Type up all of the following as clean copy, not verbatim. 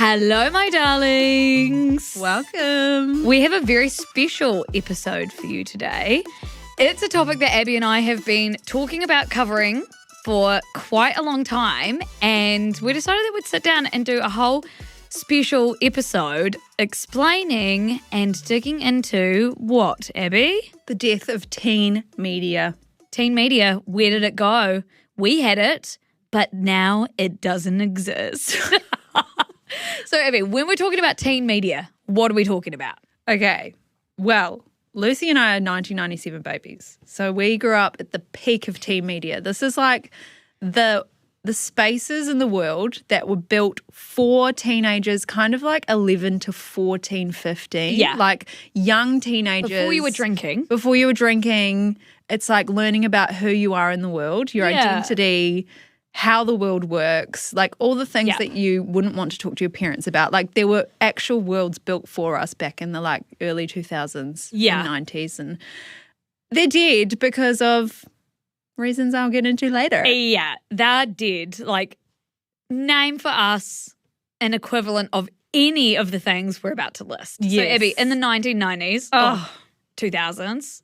Hello, my darlings. Welcome. We have a very special episode for you today. It's a topic that Abby and I have been talking about covering for quite a long time, and we decided that we'd sit down and do a whole special episode explaining and digging into what, Abby? The death of teen media. Teen media, where did it go? We had it, but now it doesn't exist. So, Abby, when we're talking about teen media, what are we talking about? Okay, well, Lucy and I are 1997 babies. So we grew up at the peak of teen media. This is like the spaces in the world that were built for teenagers, kind of like 11 to 14, 15. Yeah. Like young teenagers. Before you were drinking. Before you were drinking. It's like learning about who you are in the world, your identity, how the world works, like all the things that you wouldn't want to talk to your parents about. Like there were actual worlds built for us back in the like early 2000s and 90s, and they're dead because of reasons I'll get into later. Yeah, they're dead. Like, name for us an equivalent of any of the things we're about to list. Yes. So, Abby, in the 1990s, 2000s,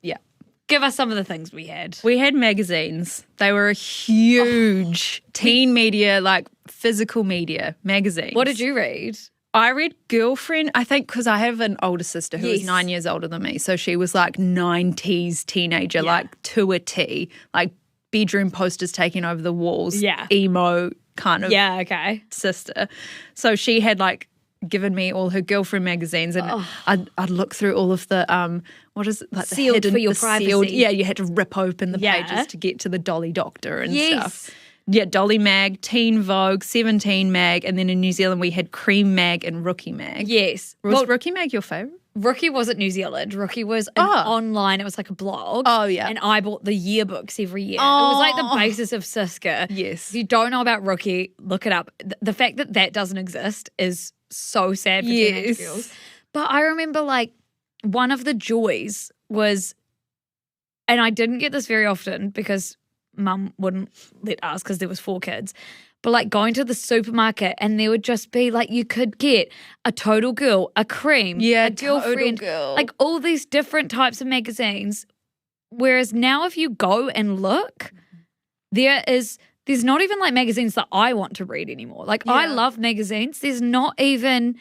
give us some of the things we had. We had magazines. They were a huge teen media, like physical media magazines. What did you read? I read Girlfriend, I think, because I have an older sister who is 9 years older than me. So she was like 90s teenager, like to a T, like bedroom posters taking over the walls, emo kind of sister. So she had like given me all her Girlfriend magazines, and I'd look through all of the what is it, like the sealed hidden, for your the privacy. Sealed, you had to rip open the pages to get to the Dolly Doctor and stuff. Yeah, Dolly Mag, Teen Vogue, 17 Mag, and then in New Zealand we had Cream Mag and Rookie Mag. Yes. Was Rookie Mag your favourite? Rookie wasn't New Zealand. Rookie was an online, it was like a blog. Oh, yeah. And I bought the yearbooks every year. It was like the basis of Siska. Yes. If you don't know about Rookie, look it up. The fact that that doesn't exist is so sad for teenage girls. But I remember like one of the joys was, and I didn't get this very often because Mum wouldn't let us because there was 4 kids, but like going to the supermarket and there would just be like, you could get a Total Girl, a Cream, a Girlfriend, Girl. like all these different types of magazines. Whereas now if you go and look, there's not even like magazines that I want to read anymore. Like I love magazines. There's not even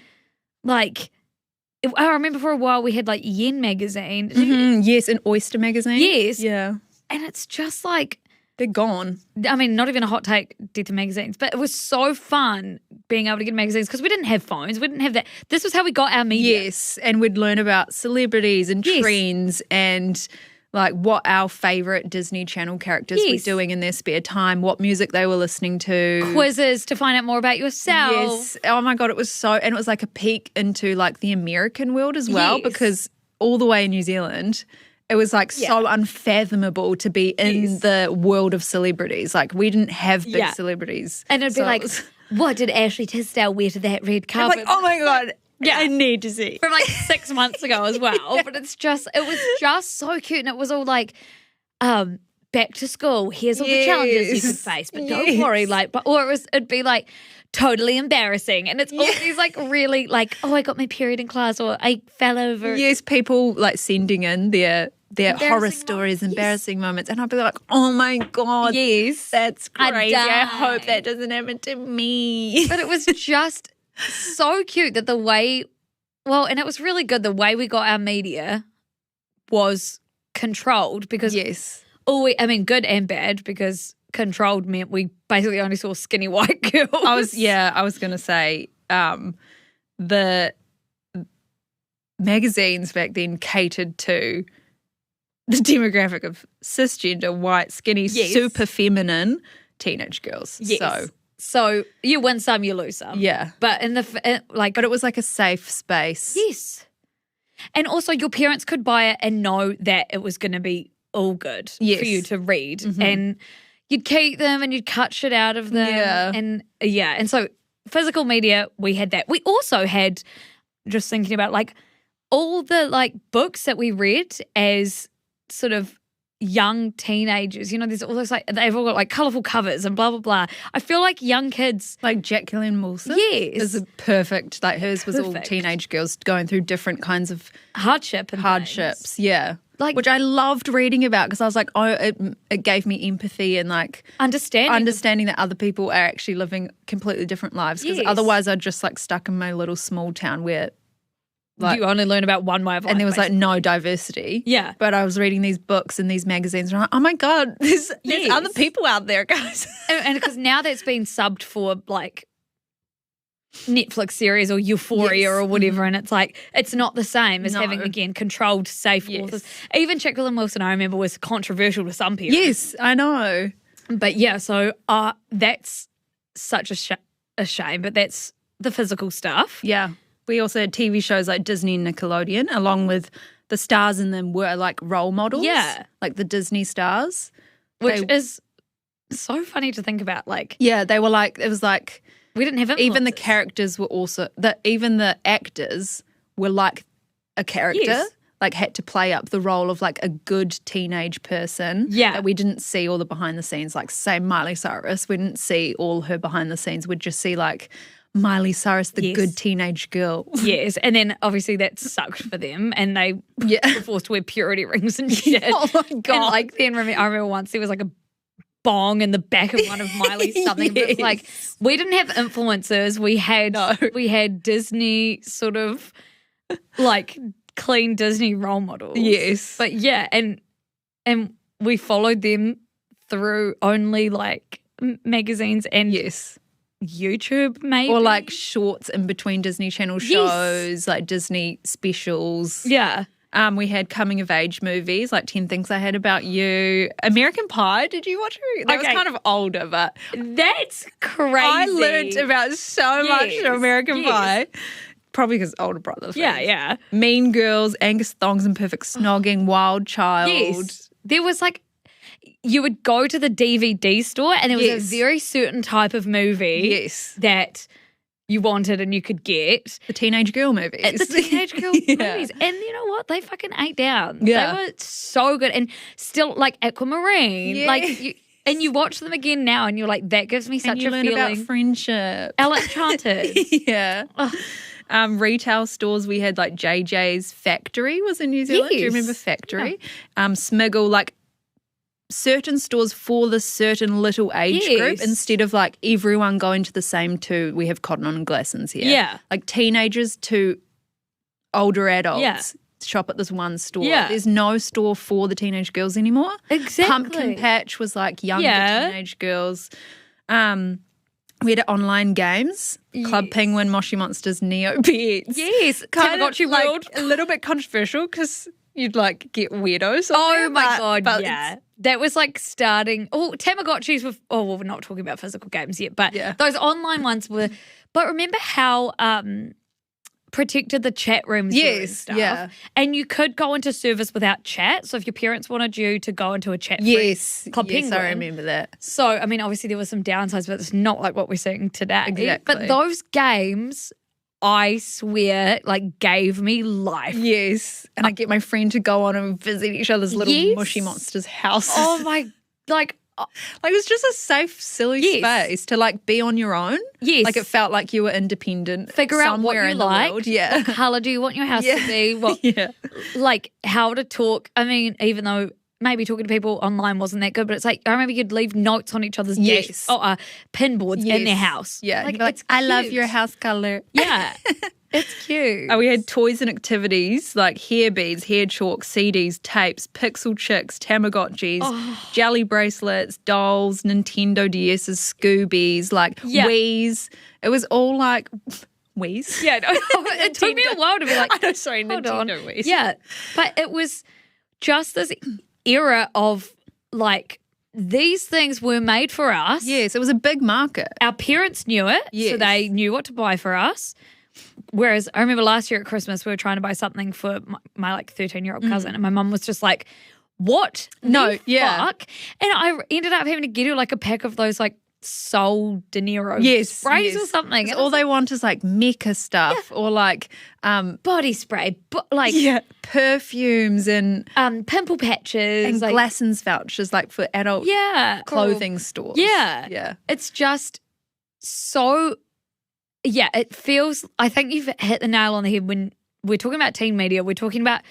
like, I remember for a while we had like Yen magazine. Yes, an Oyster magazine. Yes. Yeah. And it's just like, they're gone. I mean, not even a hot take, death of magazines, but it was so fun being able to get magazines because we didn't have phones. We didn't have that. This was how we got our media. Yes, and we'd learn about celebrities and trends and like what our favourite Disney Channel characters were doing in their spare time, what music they were listening to. Quizzes to find out more about yourself. Yes. Oh, my God, it was so – and it was like a peek into like the American world as well because all the way in New Zealand – it was like so unfathomable to be in the world of celebrities. Like we didn't have big celebrities. And it'd be like, what did Ashley Tisdale wear to that red carpet? Like, oh my God, I need to see. From like 6 months ago as well. But it was just so cute. And it was all like, back to school, here's all the challenges you could face. But don't worry, like, it'd be like, totally embarrassing. And it's all these like really like, oh, I got my period in class or I fell over. Yes, people like sending in their horror stories, embarrassing moments. And I'd be like, oh my God. Yes. That's crazy. I hope that doesn't happen to me. But it was just so cute that the way, and it was really good. The way we got our media was controlled because, good and bad because controlled meant we basically only saw skinny white girls. I was going to say the magazines back then catered to the demographic of cisgender, white, skinny, super feminine teenage girls. Yes. So you win some, you lose some. Yeah. But but it was like a safe space. Yes. And also your parents could buy it and know that it was going to be all good for you to read. And you'd keep them and you'd cut shit out of them. Yeah. And so physical media, we had that. We also had, just thinking about like all the like books that we read as sort of young teenagers. There's all those they've all got like colourful covers and blah blah blah. I feel like young kids, like Jacqueline Wilson, yes, is a perfect. Like hers was all teenage girls going through different kinds of hardships. Things. Yeah, which I loved reading about because I was like, it gave me empathy and like understanding that other people are actually living completely different lives. Because otherwise, I'd just like stuck in my little small town where. You only learn about one way of life. And there was like no diversity. Yeah. But I was reading these books and these magazines and I'm like, oh my God, there's other people out there, guys. And because now that's been subbed for like Netflix series or Euphoria or whatever, and it's like, it's not the same as having, again, controlled, safe authors. Even Jacqueline Wilson, I remember, was controversial to some people. Yes, I know. But yeah, so that's such a shame, but that's the physical stuff. Yeah. We also had TV shows like Disney and Nickelodeon, along with the stars in them were like role models. Yeah. Like the Disney stars. Which is so funny to think about. Like, yeah, they were like, it was like. We didn't have influences. Even the characters were also, even the actors were like a character. Yes. Like had to play up the role of like a good teenage person. Yeah. That we didn't see all the behind the scenes. Like say Miley Cyrus, we didn't see all her behind the scenes. We'd just see like Miley Cyrus, the good teenage girl. Yes, and then obviously that sucked for them and they were forced to wear purity rings and shit. Oh my God. And like then I remember once there was like a bong in the back of one of Miley's something. But it's like we didn't have influencers. We had Disney sort of like clean Disney role models. Yes. But yeah, and we followed them through only like magazines and YouTube maybe. Or like shorts in between Disney Channel shows, like Disney specials. Yeah. We had coming of age movies like 10 Things I Had About You. American Pie, did you watch it? That was kind of older, but that's crazy. I learned about so much from American Pie. Probably because older brother. Yeah. Mean Girls, Angus Thongs and Perfect Snogging, Wild Child. Yes. There was like, you would go to the DVD store and there was a very certain type of movie that you wanted and you could get. The teenage girl movies. The teenage girl movies. And you know what? They fucking ate down. Yeah. They were so good. And still like Aquamarine. Yeah. Like and you watch them again now and you're like, that gives me such a feeling. And you learn about friendship. Enchanted. Yeah. Retail stores, we had like JJ's Factory was in New Zealand. Do you remember Factory? Yeah. Smiggle, like certain stores for the certain little age group instead of like everyone going to the same two. We have Cotton On and Glassons here. Yeah. Like teenagers to older adults shop at this one store. Yeah. There's no store for the teenage girls anymore. Exactly. Pumpkin Patch was like younger teenage girls. We had online games, Club Penguin, Moshi Monsters, Neopets. Yes, Tamagotchi like World. A little bit controversial because you'd like get weirdos. Oh my God, yeah. That was like starting. Oh, Tamagotchis were. Oh, well, we're not talking about physical games yet, but those online ones were. But remember how protected the chat rooms were and stuff. Yeah. And you could go into service without chat. So if your parents wanted you to go into a chat Club Penguin. I remember that. So, I mean, obviously there were some downsides, but it's not like what we're seeing today. Exactly. But those games, I swear, like gave me life. Yes. And I get my friend to go on and visit each other's little mushy monsters' houses. Oh my, like it was just a safe, silly space to like be on your own. Yes. Like it felt like you were independent. Figure out what you like. World. Yeah. What colour do you want your house to be? What, like how to talk. I mean, even though maybe talking to people online wasn't that good, but it's like I remember you'd leave notes on each other's desks or pin boards in their house. Yeah. Like, it's I love your house colour. Yeah. It's cute. We had toys and activities like hair beads, hair chalk, CDs, tapes, pixel chicks, Tamagotchis, jelly bracelets, dolls, Nintendo DS's, Scoobies, like Wii's. It was all like Wii's. Yeah, no, it took me a while to be like, I know, sorry, Nintendo Wii's. Yeah, but it was just this era of like these things were made for us. Yes, it was a big market. Our parents knew it, so they knew what to buy for us. Whereas I remember last year at Christmas, we were trying to buy something for my like 13-year-old cousin, and my mum was just like, "What? No, fuck?" And I ended up having to get her like a pack of those like Sol De Niro sprays or something. All they want is like Mecca stuff or like body spray, perfumes and pimple patches and like, Glassons vouchers like for adult clothing stores. Yeah. It's just so it feels, I think you've hit the nail on the head when we're talking about teen media. We're talking about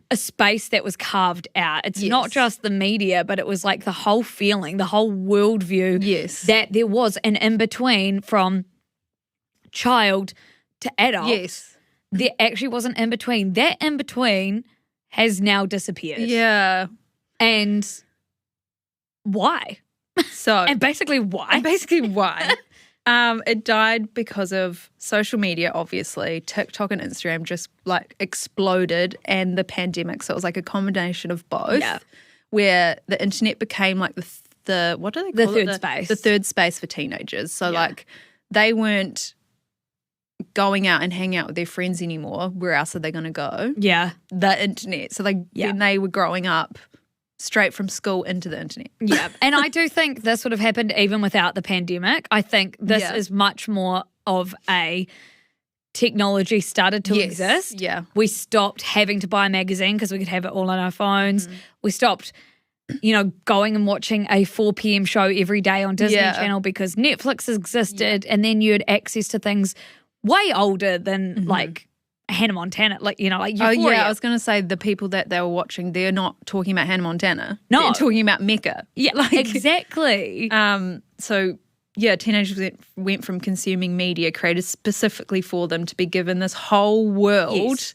a space that was carved out. It's not just the media, but it was like the whole feeling, the whole worldview that there was an in-between from child to adult. Yes. There actually was an in-between. That in-between has now disappeared. Yeah. And why? And basically why? It died because of social media, obviously. TikTok and Instagram just like exploded and the pandemic. So it was like a combination of both where the internet became like the what do they call it? Third space. The third space for teenagers. So like they weren't going out and hanging out with their friends anymore. Where else are they going to go? Yeah. The internet. So when they were growing up, straight from school into the internet. Yeah. And I do think this would have happened even without the pandemic. I think this is much more of a technology started to exist. Yeah. We stopped having to buy a magazine because we could have it all on our phones. We stopped, going and watching a 4 p.m. show every day on Disney Channel because Netflix existed and then you had access to things way older than like Hannah Montana, like Euphoria. Oh yeah, I was going to say the people that they were watching, they're not talking about Hannah Montana. No, they're talking about Mecca. Yeah, exactly. So yeah, teenagers went from consuming media created specifically for them to be given this whole world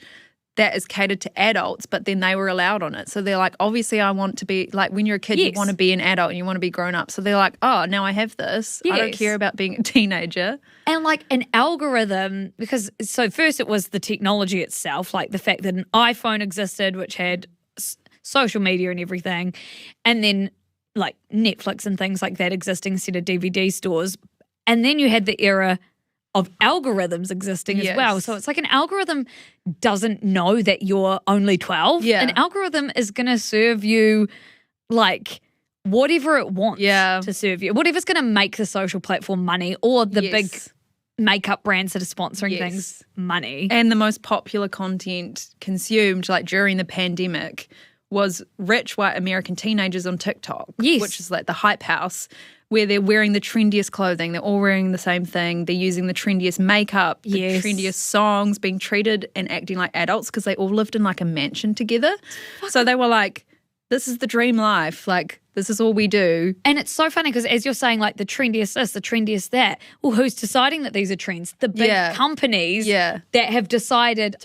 that is catered to adults, but then they were allowed on it. So they're like, obviously I want to be, like when you're a kid, you want to be an adult and you want to be grown up. So they're like, oh, now I have this. I don't care about being a teenager. And like an algorithm, because so first it was the technology itself, like the fact that an iPhone existed, which had social media and everything, and then like Netflix and things like that existing instead of DVD stores. And then you had the era of algorithms existing as well. So it's like an algorithm doesn't know that you're only 12. Yeah. An algorithm is going to serve you like whatever it wants to serve you. Whatever's going to make the social platform money or the big makeup brands that are sponsoring things money. And the most popular content consumed like during the pandemic was rich white American teenagers on TikTok, which is like the hype house, where they're wearing the trendiest clothing. They're all wearing the same thing. They're using the trendiest makeup, the trendiest songs, being treated and acting like adults because they all lived in like a mansion together. So they were like, this is the dream life. Like, this is all we do. And it's so funny because as you're saying, like the trendiest this, the trendiest that, well, who's deciding that these are trends? The big companies that have decided,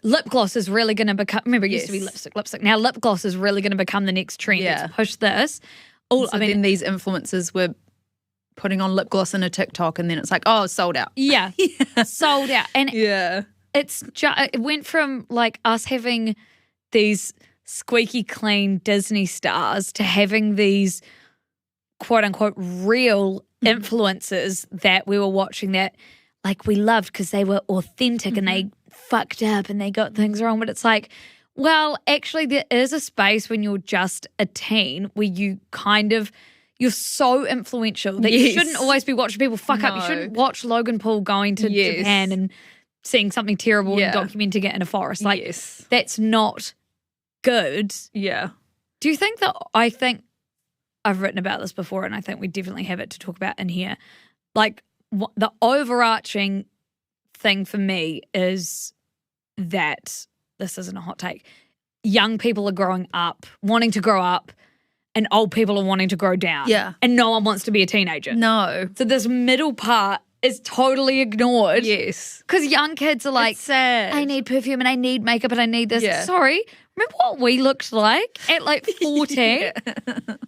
lip gloss is really going to become, remember it used to be lipstick. Now lip gloss is really going to become the next trend. Let's push this. Then these influencers were putting on lip gloss in a TikTok and then it's like, oh, sold out. Yeah. Sold out. And it's it went from like us having these squeaky clean Disney stars to having these quote unquote real influencers that we were watching that like we loved because they were authentic and they fucked up and they got things wrong. But it's like, well, actually there is a space when you're just a teen where you kind of, you're so influential that you shouldn't always be watching people fuck up. You shouldn't watch Logan Paul going to Japan and seeing something terrible and documenting it in a forest. Like that's not good. Yeah. Do you think that, I think I've written about this before and I think we definitely have it to talk about in here. Like the overarching thing for me is that, this isn't a hot take, young people are growing up, wanting to grow up, and old people are wanting to grow down. Yeah. And no one wants to be a teenager. No. So this middle part is totally ignored. Yes. Because young kids are like, it's sad. I need perfume and I need makeup and I need this. Yeah. Sorry, remember what we looked like at like 14?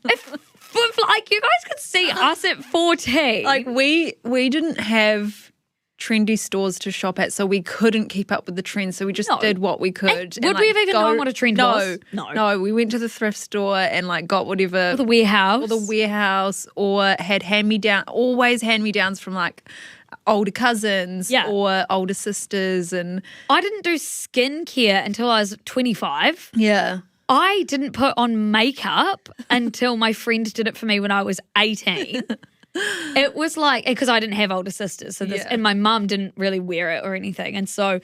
If like you guys could see us at 14. Like we didn't have trendy stores to shop at, so we couldn't keep up with the trends, so we just did what we could. Would we have even known what a trend was? No, we went to the thrift store and like got whatever. Or the warehouse. Or had always hand-me-downs from like older cousins or older sisters. And I didn't do skincare until I was 25. Yeah. I didn't put on makeup until my friend did it for me when I was 18. It was like, because I didn't have older sisters, so and my mum didn't really wear it or anything. And so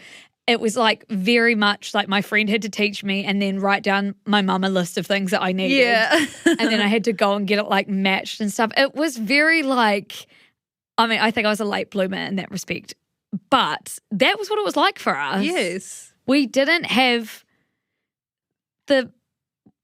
it was like very much like my friend had to teach me and then write down my mum a list of things that I needed. Yeah. And then I had to go and get it like matched and stuff. It was very like, I mean, I think I was a late bloomer in that respect. But that was what it was like for us. Yes. We didn't have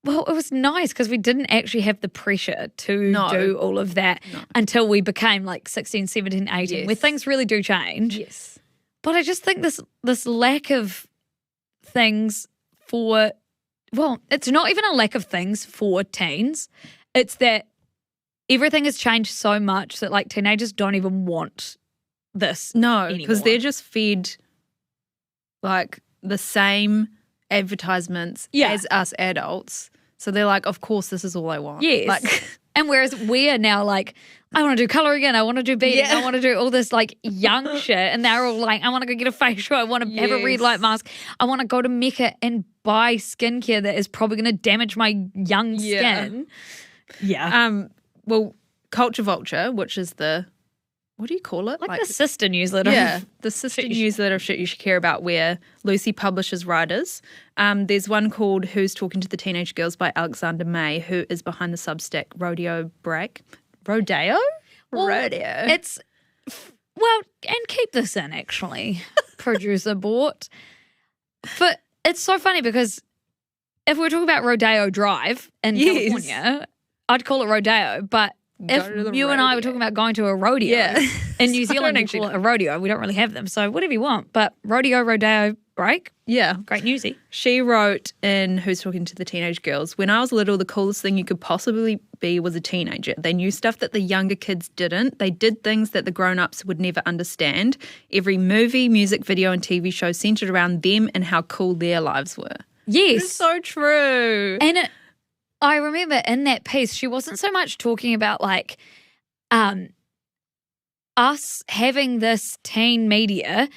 well, it was nice because we didn't actually have the pressure to do all of that until we became like 16, 17, 18, where things really do change. Yes. But I just think this lack of things for, well, it's not even a lack of things for teens. It's that everything has changed so much that like teenagers don't even want this. No, because they're just fed like the same advertisements as us adults. So they're like, of course, this is all I want. Yes. Like, and whereas we're now like, I want to do colour again. I want to do beading. I want to do all this like young shit. And they're all like, I want to go get a facial. I want to have a red light mask. I want to go to Mecca and buy skincare that is probably going to damage my young skin. Yeah. Well, Culture Vulture, which is the, what do you call it? Like the sister newsletter. Yeah, the sister newsletter of shit you should care about, where Lucy publishes writers. There's one called Who's Talking to the Teenage Girls by Alexander May, who is behind the Substack Rodeo Break. Rodeo? Well, Rodeo. It's, well, and keep this in actually, producer Bort. But it's so funny because if we're talking about Rodeo Drive in California, I'd call it Rodeo, but if you and I were talking about going to a rodeo in New Zealand, we call it a rodeo. We don't really have them, so whatever you want. But rodeo break. Yeah. Great newsy. She wrote in Who's Talking to the Teenage Girls, when I was little, the coolest thing you could possibly be was a teenager. They knew stuff that the younger kids didn't. They did things that the grown-ups would never understand. Every movie, music video, and TV show centered around them and how cool their lives were. Yes. It's so true. And I remember in that piece, she wasn't so much talking about like us having this teen media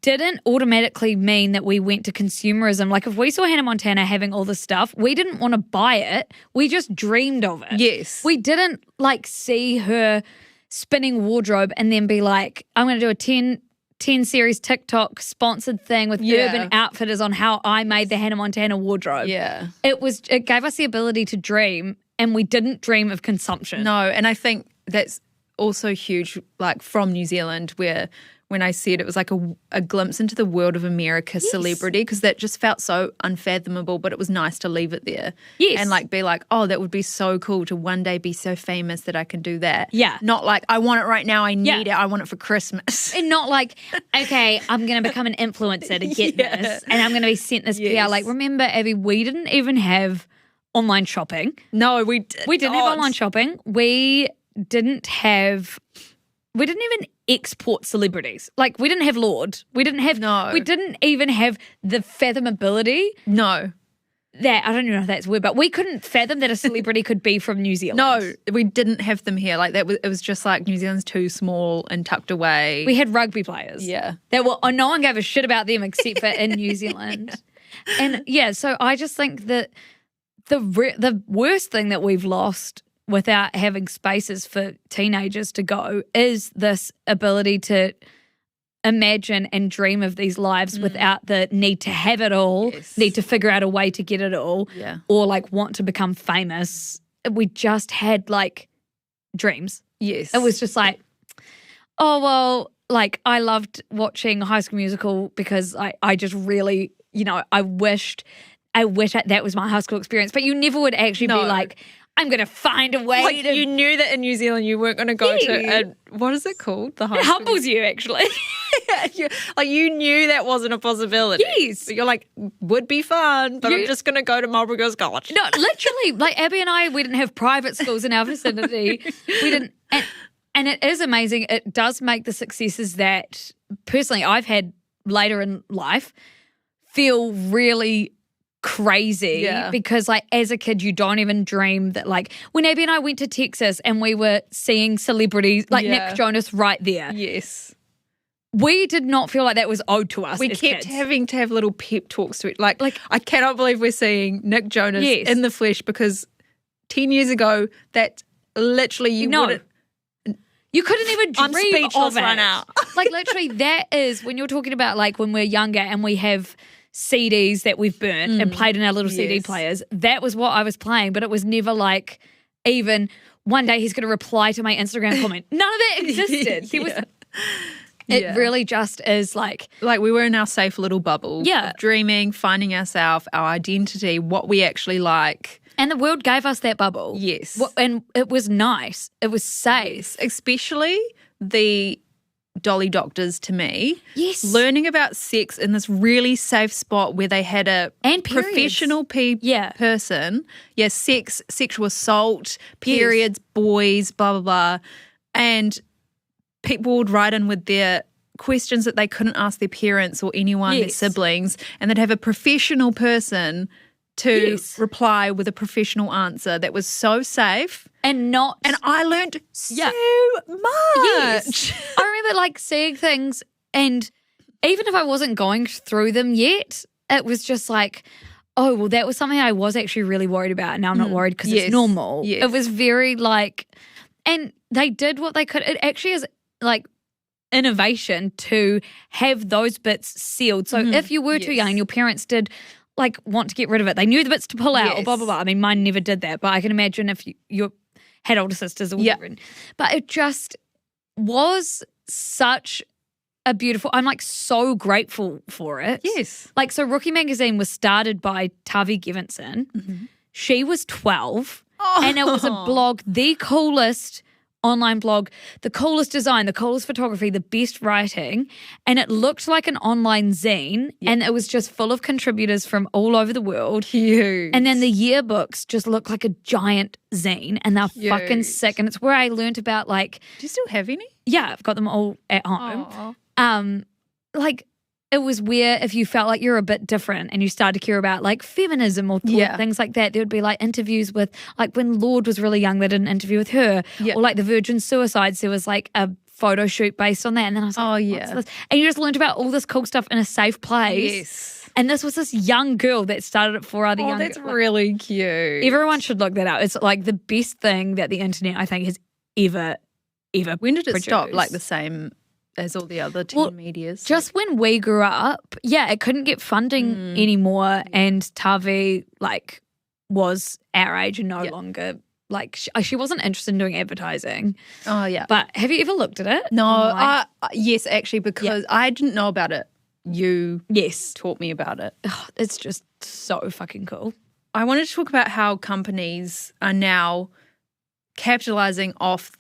didn't automatically mean that we went to consumerism. Like if we saw Hannah Montana having all this stuff, we didn't want to buy it. We just dreamed of it. Yes. We didn't like see her spinning wardrobe and then be like, I'm going to do a 10 series TikTok sponsored thing with Urban Outfitters on how I made the Hannah Montana wardrobe. Yeah. It gave us the ability to dream, and we didn't dream of consumption. No, and I think that's also huge, like from New Zealand, where when I said it was like a glimpse into the world of America celebrity, because that just felt so unfathomable, but it was nice to leave it there. Yes. And like be like, oh, that would be so cool to one day be so famous that I can do that. Yeah. Not like, I want it right now, I need it, I want it for Christmas. And not like, okay, I'm going to become an influencer to get this, and I'm going to be sent this PR. Like, remember, Abby, we didn't even have online shopping. No, we did We didn't have online shopping. We didn't even export celebrities. Like, we didn't have Lorde. We didn't even have the fathomability. No. That, I don't even know if that's a word, but we couldn't fathom that a celebrity could be from New Zealand. No, we didn't have them here. Like, it was just like New Zealand's too small and tucked away. We had rugby players. Yeah. That were, no one gave a shit about them except for in New Zealand. And so I just think that the worst thing that we've lost without having spaces for teenagers to go is this ability to imagine and dream of these lives without the need to have it all, need to figure out a way to get it all, or like want to become famous. We just had like dreams. Yes. It was just like, oh, well, like I loved watching High School Musical because I just really, I wished that was my high school experience. But you never would actually be like, I'm going to find a way to... You knew that in New Zealand you weren't going to go to... what is it called? The high It humbles you, actually. You knew that wasn't a possibility. Yes. But you're like, would be fun, but I'm just going to go to Marlborough Girls College. No, literally. Like Abby and I, we didn't have private schools in our vicinity. We didn't... And it is amazing. It does make the successes that, personally, I've had later in life feel really... crazy because like as a kid you don't even dream that like when Abby and I went to Texas and we were seeing celebrities like Nick Jonas right there. Yes. we did not feel like that was owed to us. We as kept kids. having to have little pep talks to it. Like I cannot believe we're seeing Nick Jonas in the flesh, because 10 years ago, that literally you wouldn't. You couldn't even dream of it. Right now. Like literally, that is when you're talking about like when we're younger and we have CDs that we've burnt and played in our little CD players. That was what I was playing, but it was never like even one day he's going to reply to my Instagram comment. None of that existed. It really just is like we were in our safe little bubble. Yeah. Of dreaming, finding ourselves, our identity, what we actually like. And the world gave us that bubble. Yes. And it was nice. It was safe. Yes. Especially the dolly doctors to me. Yes. Learning about sex in this really safe spot where they had a professional person. Yeah, sex, sexual assault, periods, boys, blah, blah, blah. And people would write in with their questions that they couldn't ask their parents or anyone, their siblings, and they'd have a professional person to reply with a professional answer that was so safe. And I learned so much. Yes. I remember like seeing things, and even if I wasn't going through them yet, it was just like, oh, well, that was something I was actually really worried about. And now I'm not worried because it's normal. Yes. It was very like, and they did what they could. It actually is like innovation to have those bits sealed. So if you were too young and your parents did like want to get rid of it, they knew the bits to pull out or blah, blah, blah. I mean, mine never did that, but I can imagine if you had older sisters or whatever. But it just was such a beautiful, I'm like so grateful for it. Yes. Like, so Rookie Magazine was started by Tavi Gevinson. She was 12 and it was a blog, the coolest online blog, the coolest design, the coolest photography, the best writing, and it looked like an online zine and it was just full of contributors from all over the world. Cute. And then the yearbooks just look like a giant zine and they're fucking sick. And it's where I learned about like... Do you still have any? Yeah, I've got them all at home. Like it was where if you felt like you're a bit different and you started to care about like feminism or things like that, there would be like interviews with like when Lorde was really young, they did an interview with her or like the Virgin Suicides, there was like a photo shoot based on that. And then I was like, what's this? And you just learned about all this cool stuff in a safe place. Yes. And this was this young girl that started it for other young girls. That's really cute. Everyone should look that up. It's like the best thing that the internet I think has ever When did it produced. stop? Like the same as all the other teen medias? Just when we grew up, it couldn't get funding anymore, and Tavi like was our age and no longer like she wasn't interested in doing advertising. Oh yeah. But have you ever looked at it? No, yes, actually, because I didn't know about it. You taught me about it. Oh, it's just so fucking cool. I wanted to talk about how companies are now capitalizing off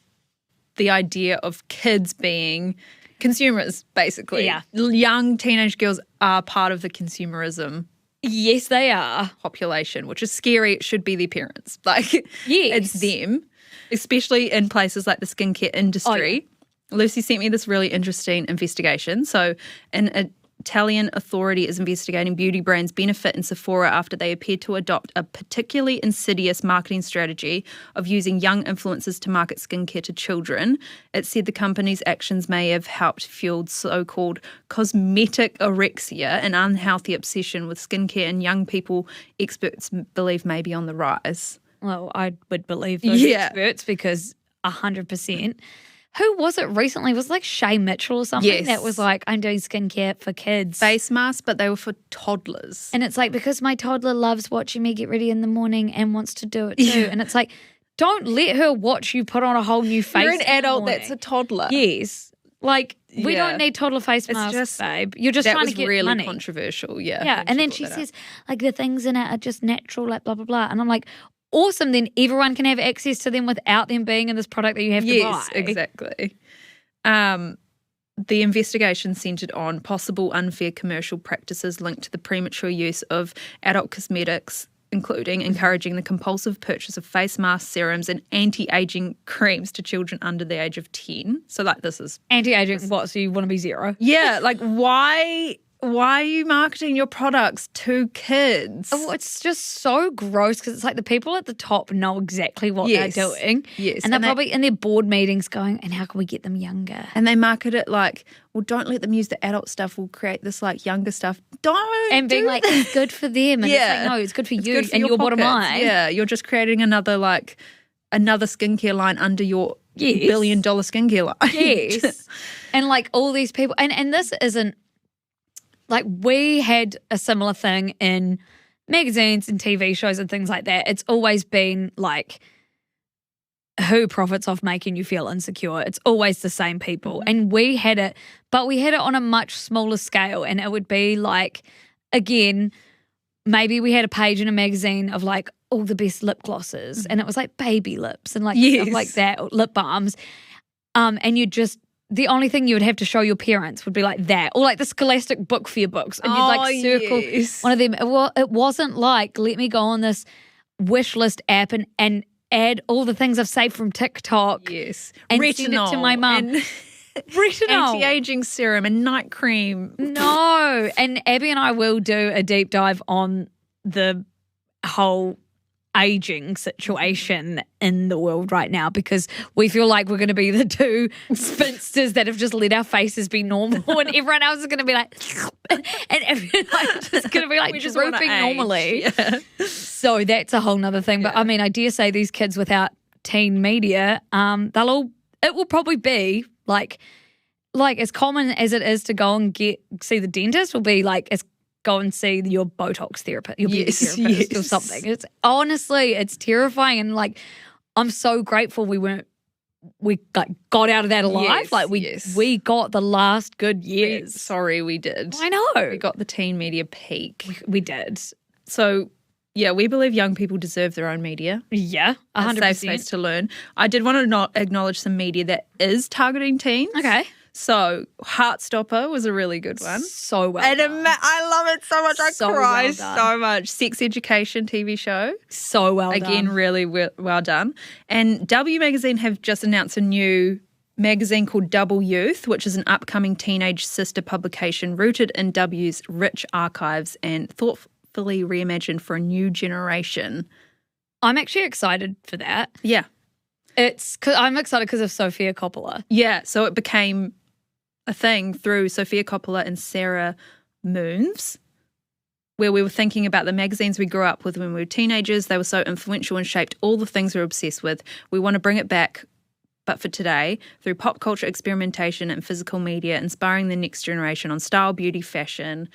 the idea of kids being consumers, basically. Yeah. Young teenage girls are part of the consumerism. Yes, they are. Population, which is scary. It should be their parents. Like, it's them, especially in places like the skincare industry. Lucy sent me this really interesting investigation. So, an Italian authority is investigating beauty brands Benefit and Sephora after they appeared to adopt a particularly insidious marketing strategy of using young influencers to market skincare to children. It said the company's actions may have helped fuel so-called cosmetic anorexia, an unhealthy obsession with skincare in young people experts believe may be on the rise. Well, I would believe those experts because 100%. Who was it recently? It was like Shay Mitchell or something that was like, I'm doing skincare for kids. Face masks, but they were for toddlers. And it's like, because my toddler loves watching me get ready in the morning and wants to do it too. And it's like, don't let her watch you put on a whole new face. You're an adult that's a toddler. Yes. Like, we don't need toddler face masks, babe. You're just trying to get really money. Controversial, Yeah. And then she says, like, the things in it are just natural, like blah, blah, blah. And I'm like, awesome, then everyone can have access to them without them being in this product that you have to buy. Yes, exactly. The investigation centred on possible unfair commercial practices linked to the premature use of adult cosmetics, including encouraging the compulsive purchase of face masks, serums and anti-aging creams to children under the age of 10. So like this is... Anti-aging what? So you want to be 0? Yeah, like why why are you marketing your products to kids? Oh, it's just so gross because it's like the people at the top know exactly what they're doing. Yes. And they're probably in their board meetings going, and how can we get them younger? And they market it like, well, don't let them use the adult stuff. We'll create this like younger stuff. Don't. And being like, it's good for them. And it's like, no, it's good for you and your bottom line. Yeah, you're just creating another skincare line under your $1 billion skincare line. Yes. And like all these people, and this isn't, like we had a similar thing in magazines and TV shows and things like that. It's always been like, who profits off making you feel insecure? It's always the same people. And we had it, but we had it on a much smaller scale. And it would be like, again, maybe we had a page in a magazine of like all the best lip glosses. And it was like baby lips and like stuff like that, or lip balms. And you just, the only thing you would have to show your parents would be like that, or like the Scholastic book fair books, and you'd like circle one of them. Well, it wasn't like, let me go on this wish list app and add all the things I've saved from TikTok. Yes. And retinol send it to my mum. Retinol. Anti-aging serum and night cream. No. And Abby and I will do a deep dive on the whole aging situation in the world right now, because we feel like we're going to be the two spinsters that have just let our faces be normal, and everyone else is going to be like, and everyone just going to be like drooping normally. Yeah. So that's a whole nother thing. But I mean, I dare say these kids without teen media, it will probably be like as common as it is to go and see the dentist will be like as go and see your Botox therapist, your beauty therapist or something. It's honestly, it's terrifying. And like, I'm so grateful we got out of that alive. We got the last good years. We did. I know. We got the teen media peak. We did. So yeah, we believe young people deserve their own media. Yeah, 100%. A safe space to learn. I did want to not acknowledge some media that is targeting teens. Okay. So Heartstopper was a really good one. So well and done. I love it so much. I cry well so much. Sex Education TV show. So well done. Again, really well done. And W Magazine have just announced a new magazine called Double Youth, which is an upcoming teenage sister publication rooted in W's rich archives and thoughtfully reimagined for a new generation. I'm actually excited for that. Yeah. I'm excited because of Sofia Coppola. Yeah, so it became a thing through Sofia Coppola and Sarah Moons, where we were thinking about the magazines we grew up with when we were teenagers. They were so influential and shaped all the things we were obsessed with. We want to bring it back, but for today, through pop culture experimentation and physical media, inspiring the next generation on style, beauty, fashion,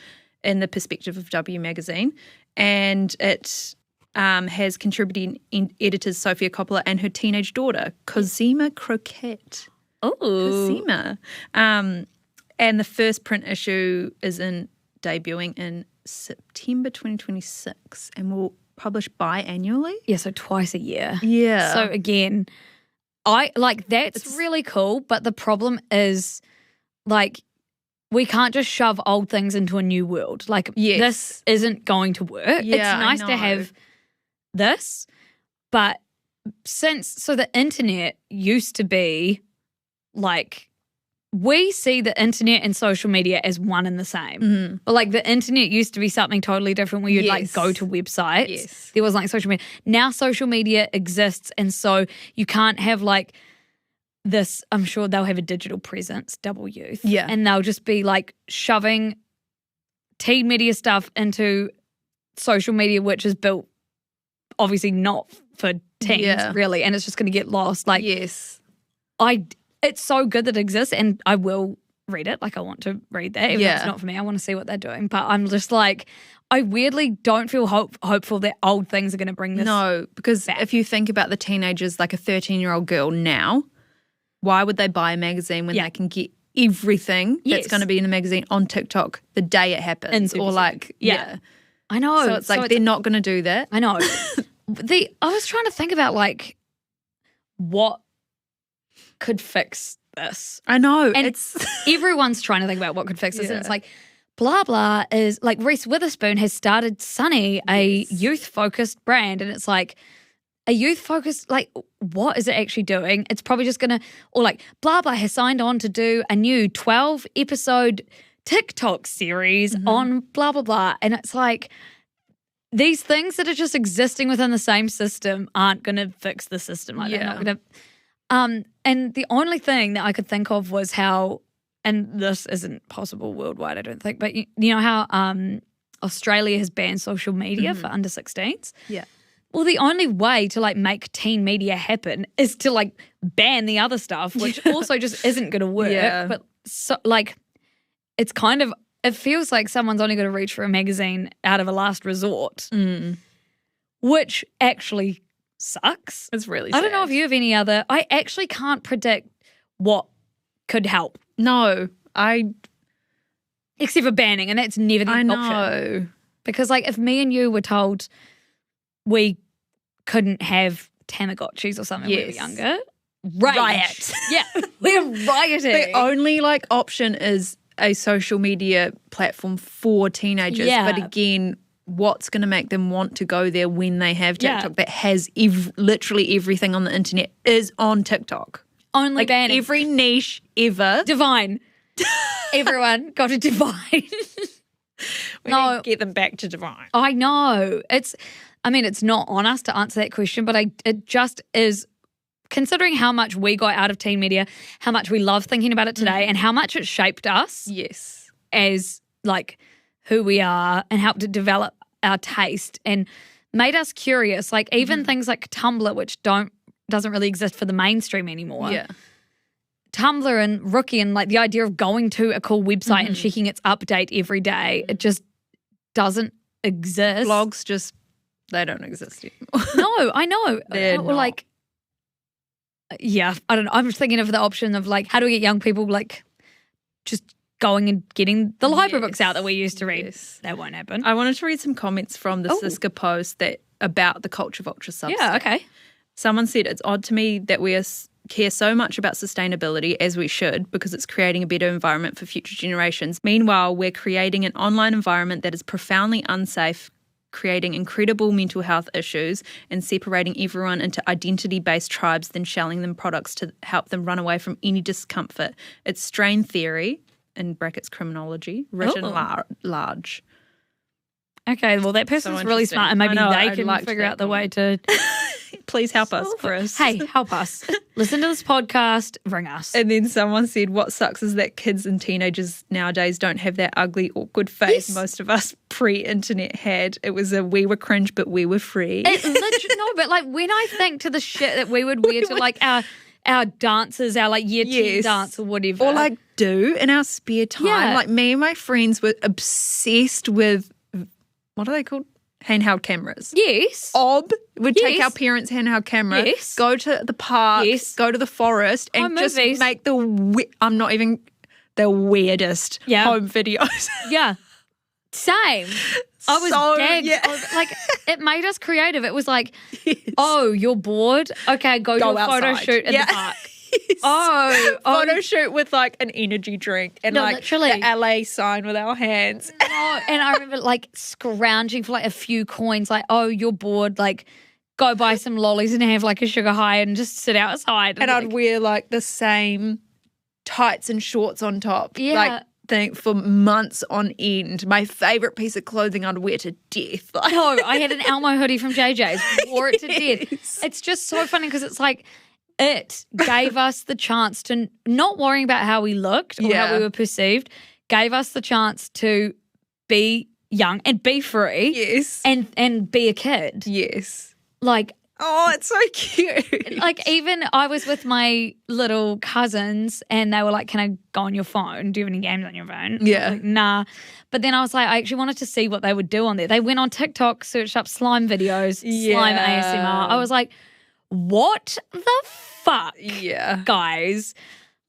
in the perspective of W Magazine. And it has contributing editors Sofia Coppola and her teenage daughter, Cosima Croquette. Oh, Cosima. And the first print issue is debuting in September 2026 and will publish biannually. Yeah, so twice a year. Yeah. So again, that's really cool, but the problem is like we can't just shove old things into a new world. Like this isn't going to work. Yeah, it's nice to have this, but the internet used to be like, we see the internet and social media as one and the same. Mm-hmm. But like the internet used to be something totally different where you'd like go to websites. Yes. There was like social media. Now social media exists, and so you can't have like this, I'm sure they'll have a digital presence, Double Youth. Yeah. And they'll just be like shoving teen media stuff into social media, which is built obviously not for teens really, and it's just going to get lost. Like, yes. It's so good that it exists, and I will read it. Like, I want to read that. Even though it's not for me. I want to see what they're doing. But I'm just like, I weirdly don't feel hopeful that old things are going to bring this. No, because if you think about the teenagers, like a 13-year-old girl now, why would they buy a magazine when they can get everything that's going to be in the magazine on TikTok the day it happens? Or like, I know. So it's like they're not going to do that. I know. I was trying to think about like what could fix this. I know. And everyone's trying to think about what could fix this. And it's like, blah, blah is like Reese Witherspoon has started Sunny, a youth-focused brand. And it's like, a youth-focused, like, what is it actually doing? It's probably just going to, or like, blah, blah has signed on to do a new 12-episode TikTok series on blah, blah, blah. And it's like these things that are just existing within the same system aren't going to fix the system. Like they're not going to. And the only thing that I could think of was how, and this isn't possible worldwide, I don't think, but you know how Australia has banned social media for under 16s? Yeah. Well, the only way to like make teen media happen is to like ban the other stuff, which also just isn't going to work. Yeah. But so, like, it's kind of, it feels like someone's only going to reach for a magazine out of a last resort, which actually sucks. It's really I don't know if you have any other, I actually can't predict what could help. No, Except for banning, and that's never the option. know. Because like if me and you were told we couldn't have Tamagotchis or something when we were younger, riot. Yeah, we're rioting. The only like option is a social media platform for teenagers. Yeah. But again, what's going to make them want to go there when they have TikTok that has literally everything on the internet is on TikTok? Only Like banning. every niche ever. Divine. Everyone got to Divine. No, get them back to Divine. I know. It's not on us to answer that question, but it just is, considering how much we got out of teen media, how much we love thinking about it today, and how much it shaped us Yes. as like who we are and helped to develop our taste and made us curious. Like even things like Tumblr, which doesn't really exist for the mainstream anymore. Yeah. Tumblr and Rookie and like the idea of going to a cool website and checking its update every day, it just doesn't exist. Blogs they don't exist anymore. No, I know. They're Or not. like, yeah, I don't know. I'm just thinking of the option of like, how do we get young people like just going and getting the library books out that we used to read? Yes. That won't happen. I wanted to read some comments from the Siska post about the Culture Vulture Substack. Yeah, okay. Someone said, it's odd to me that we care so much about sustainability, as we should, because it's creating a better environment for future generations. Meanwhile, we're creating an online environment that is profoundly unsafe, creating incredible mental health issues and separating everyone into identity-based tribes, then shelling them products to help them run away from any discomfort. It's strain theory, in brackets criminology, written large. Okay, well, that person's really smart and maybe they can figure out the way to... Please help us, Chris. Hey, help us. Listen to this podcast. Ring us. And then someone said, what sucks is that kids and teenagers nowadays don't have that ugly, awkward face most of us pre-internet had. It was we were cringe, but we were free. No, but like when I think to the shit that we would wear to like our dances, our like year 10 dance or whatever. Or like do in our spare time. Yeah. Like me and my friends were obsessed with, what are they called? Handheld cameras. Yes. Would take our parents' handheld camera, go to the park, go to the forest, and just make I'm not even the weirdest home videos. Yeah. Same. I was gagged. Like, it made us creative. It was like, oh, you're bored? Okay, go to a photo shoot in the park. Photo shoot with like an energy drink and literally the LA sign with our hands. And I remember like scrounging for like a few coins, like, oh, you're bored, like go buy some lollies and have like a sugar high and just sit outside. And I'd wear like the same tights and shorts on top. Yeah. Like for months on end. My favourite piece of clothing I'd wear to death. No, I had an Elmo hoodie from JJ's, wore it to death. It's just so funny because it's like, it gave us the chance to not worrying about how we looked or how we were perceived, gave us the chance to be young and be free. Yes. And be a kid. Yes. Like, oh, it's so cute. Like even I was with my little cousins and they were like, can I go on your phone? Do you have any games on your phone? Yeah. Like, nah. But then I was like, I actually wanted to see what they would do on there. They went on TikTok, searched up slime videos, slime ASMR. I was like, what the fuck? Yeah. Guys.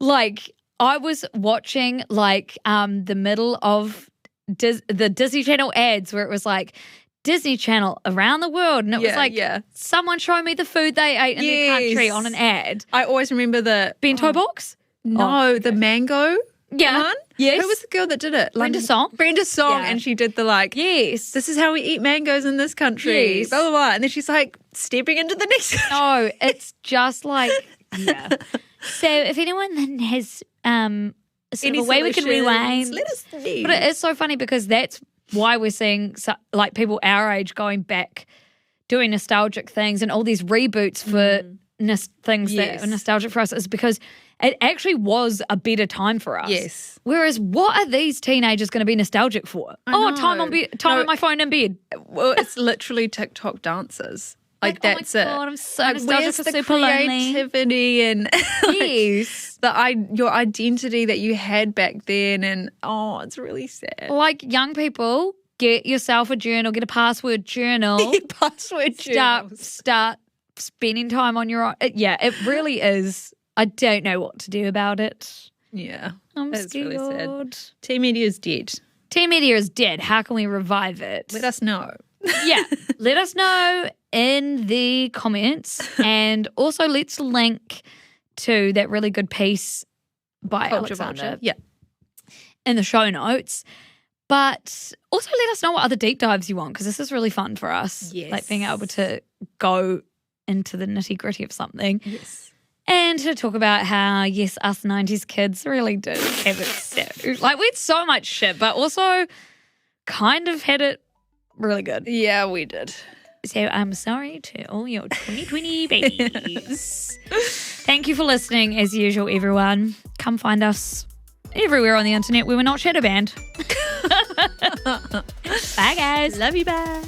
Like I was watching like the middle of the Disney Channel ads where it was like Disney Channel around the world and it was like someone show me the food they ate in their country on an ad. I always remember the bento box? No, the mango one. Yes. Who was the girl that did it? Brenda Song. Brenda Song. And she did the like, yes, this is how we eat mangoes in this country. Yes. Blah, blah, blah. And then she's like stepping into the next country. No, it's just like, yeah. So if anyone then has sort of a way we can rewind. Let us know. But it is so funny because that's why we're seeing like people our age going back, doing nostalgic things and all these reboots for things that are nostalgic for us is because it actually was a better time for us. Yes. Whereas what are these teenagers going to be nostalgic for? Time on my phone in bed. Well, it's literally TikTok dances. Like that's oh my God, I'm so nostalgic where's for the Super Lonely. creativity and Yes. your identity that you had back then, and it's really sad. Like young people, get yourself a journal, get a password journal. Password journals. Start spending time on your own. It really is. I don't know what to do about it. Yeah, I'm that's scared. really sad. Teen media is dead. Teen media is dead. How can we revive it? Let us know. Yeah, let us know in the comments, and also let's link to that really good piece by Culture Alexander Vulture. Yeah, in the show notes. But also let us know what other deep dives you want, because this is really fun for us. Yes. Like being able to go into the nitty-gritty of something. yes. And to talk about how, yes, us 90s kids really did have it so. Like, we had so much shit, but also kind of had it really good. Yeah, we did. So I'm sorry to all your 2020 babies. Thank you for listening, as usual, everyone. Come find us everywhere on the internet. We were not shadow banned. Bye, guys. Love you, bye.